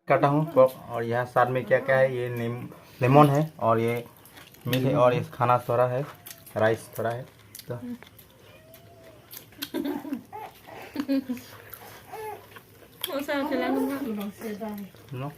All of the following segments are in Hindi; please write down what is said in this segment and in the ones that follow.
काटा हूँ और यहाँ साथ में क्या क्या है, ये लेमन है और ये मीट है और ये खाना थोड़ा है, राइस थोड़ा है। तो नो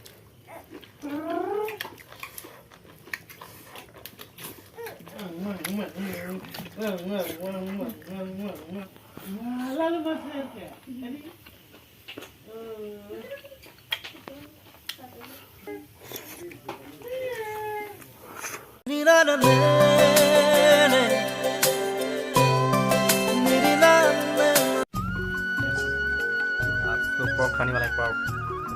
पोर्क खाने वाला है पोर्क।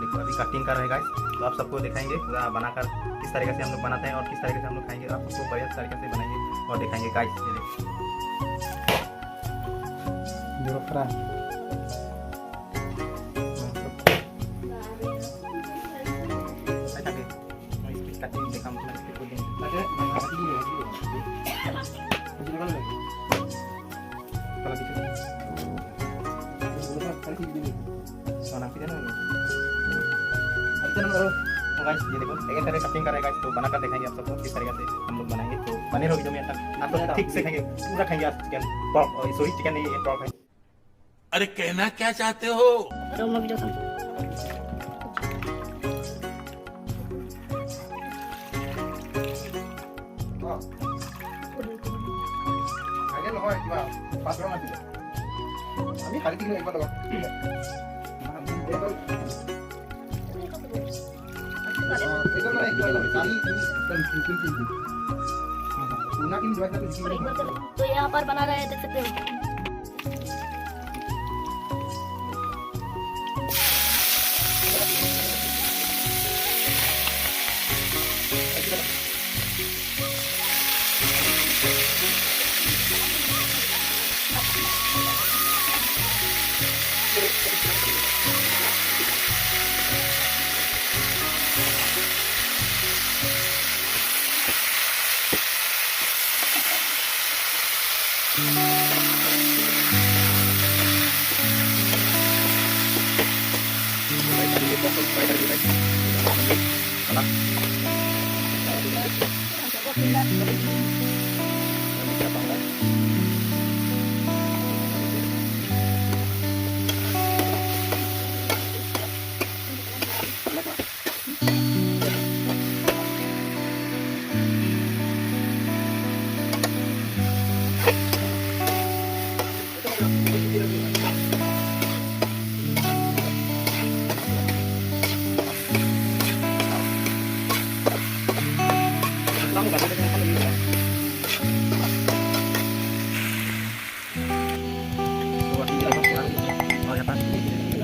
देखो अभी कटिंग कर रहे हैं गाइस, तो आप सबको दिखाएंगे पूरा बनाकर किस तरीके से हम लोग बनाते हैं और किस तरीके से हम लोग खाएंगे। आप सबको बढ़िया तरीके से बनाएंगे और दिखाएंगे गाइस। ये देखो गाइस, ये देखो एक तरह कटिंग करेगा गाइस, तो बनाकर दिखाएंगे आप सबको किस तरीके से हम लोग बनाएंगे। तो बने रहो वीडियो में तक, आप लोग ठीक से खाएंगे, पूरा खाएंगे आज चिकन पोर्क, सॉरी चिकन नहीं है पोर्क है। अरे कहना क्या चाहते हो? तो यहाँ पर बना रहे हैं, देख सकते हो।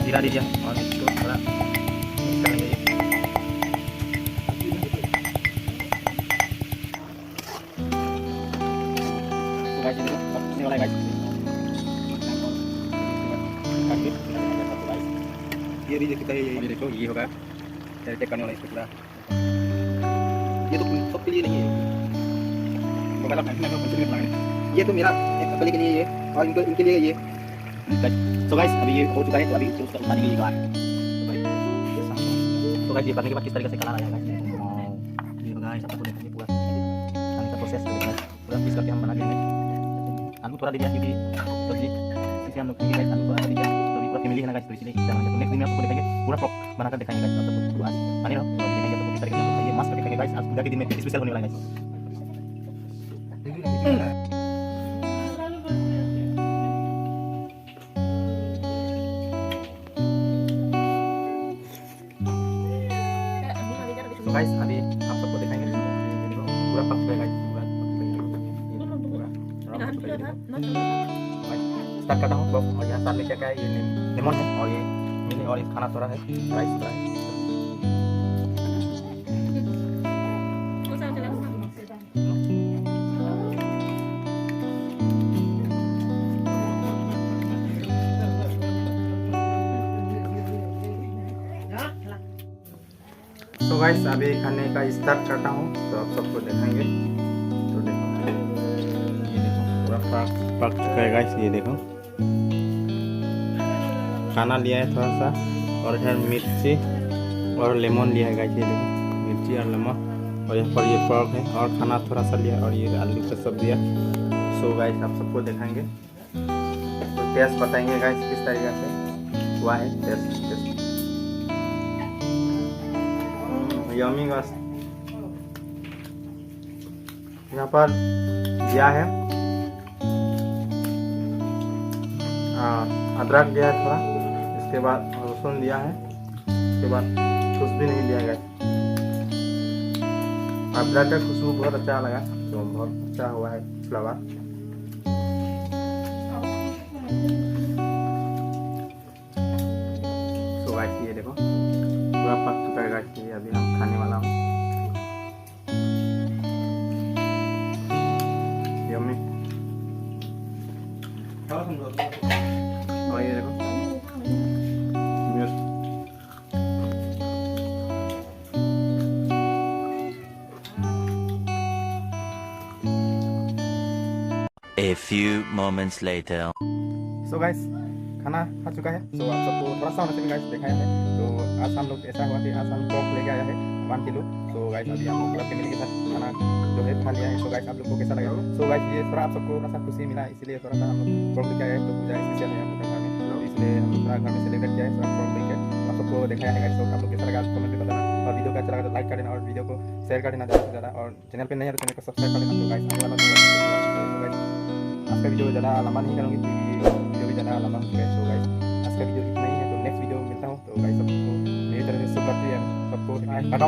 जीरा दीजिए और इसको थोड़ा मिक्स करेंगे। तो गाइस ये देखो पकने वाला है गाइस, ये भी देखते हैं, ये देखो ये होगा चेक करने वाला इसको पूरा। ये तो सबके लिए नहीं है, तो पहला फैंस में कंसीडर करना, ये तो मेरा एक कपड़े के लिए ये और इनके लिए ये। तो गाइस अभी ये हो चुका है, तो अभी उसका उतारने के लिए बाहर। तो गाइस ये करने के बाद किस तरीके से कलर आ जाएगा, ये गाइस आपको देखेंगे पूरा खाने का प्रोसेस पूरा पीस करके हम बना लेंगे। आलू थोड़ा दे दिया क्योंकि सब्जी इसे हम लोग खाएंगे गाइस, आलू थोड़ा दे दिया तो अभी पूरा फैमिली है ना गाइस, तो इसलिए नेक्स्ट दिन में आपको दिखाएंगे पूरा फ्रॉक बनाकर दिखाएंगे गाइस। आप सबको आज बने रहो, दिखाएंगे आपको किस तरीके से खाएंगे, मस्त दिखाएंगे गाइस। आज पूजा के दिन में स्पेशल होने वाला है गाइस। तो गाइस अभी आप सबको दिखाएंगे पूरा पक गया गाइस, स्टार्ट करता हूँ। और यहाँ साथ में क्या क्या है, ये लेमन है और ये मीट और ये खाना थोड़ा है, राइस थोड़ा है। तो गाइस अभी खाने का स्टार्ट करता हूँ, तो आप सबको दिखाएंगे। तो देखो ये देखो पूरा पक चुका है गाइस, ये देखो खाना लिया है थोड़ा सा और इधर मिर्ची और लेमन लिया है गाइस, ये देखो मिर्ची और नमक, और यहाँ पर ये पर्क है और खाना थोड़ा सा लिया और ये आलू का सब्जी है। सो गाइस आप सबको दिखाएंगे तो टेस्ट बताएंगे गाइस किस तरीके से हुआ है टेस्ट। Yummy guys. यहाँ पर दिया है अदरक दिया है थोड़ा, इसके बाद लहसुन दिया है, इसके बाद कुछ भी नहीं दिया गया। अदरक का खुशबू बहुत अच्छा लगा, तो बहुत अच्छा हुआ है फ्लेवर। तो गाइस ये देखो पूरा पक चुका है गाइस, ये अभी हम खाने वाला हूँ। यम्मी। और ये देखो मिर्च। A few moments later. So guys खाना खा चुका है। सो आप सबको थोड़ा सा होना चाहिए गाइस दिखाया है। तो आज हम लोग ऐसा हुआ कि आज हम टॉप लेके आया है 1 किलो। सो गाइस अभी हम लोग पूरा फैमिली के साथ खाना जो है खा लिया है। सो गाइस आप लोग को कैसा लगा? सो गाइस ये थोड़ा आप सबको थोड़ा सा खुशी मिला, इसलिए थोड़ा सा हम लोग टॉप लेके आए हैं। तो पूजा स्पेशल है हम लोग घर में, तो इसलिए हम लोग थोड़ा घर में सेलिब्रेट किया है। सो टॉप लेके आप सबको दिखाया है गाइस। तो आप लोग कैसा लगा कमेंट में बताना, और वीडियो का अच्छा लगा तो लाइक कर देना और वीडियो को शेयर कर देना ज़्यादा से ज़्यादा, और चैनल पर नहीं है तो चैनल को सब्सक्राइब कर देना। तो गाइस आने वाला आज का वीडियो ज़्यादा लंबा नहीं करूँगी, वीडियो भी ज़्यादा लंबा हो गया। सो गाइस आज का वीडियो इतना ही है, तो नेक्स्ट वीडियो में मिलता हूँ। तो गाइस सबको मेरी तरफ से शुभ रात्रि है, सबको टाटा।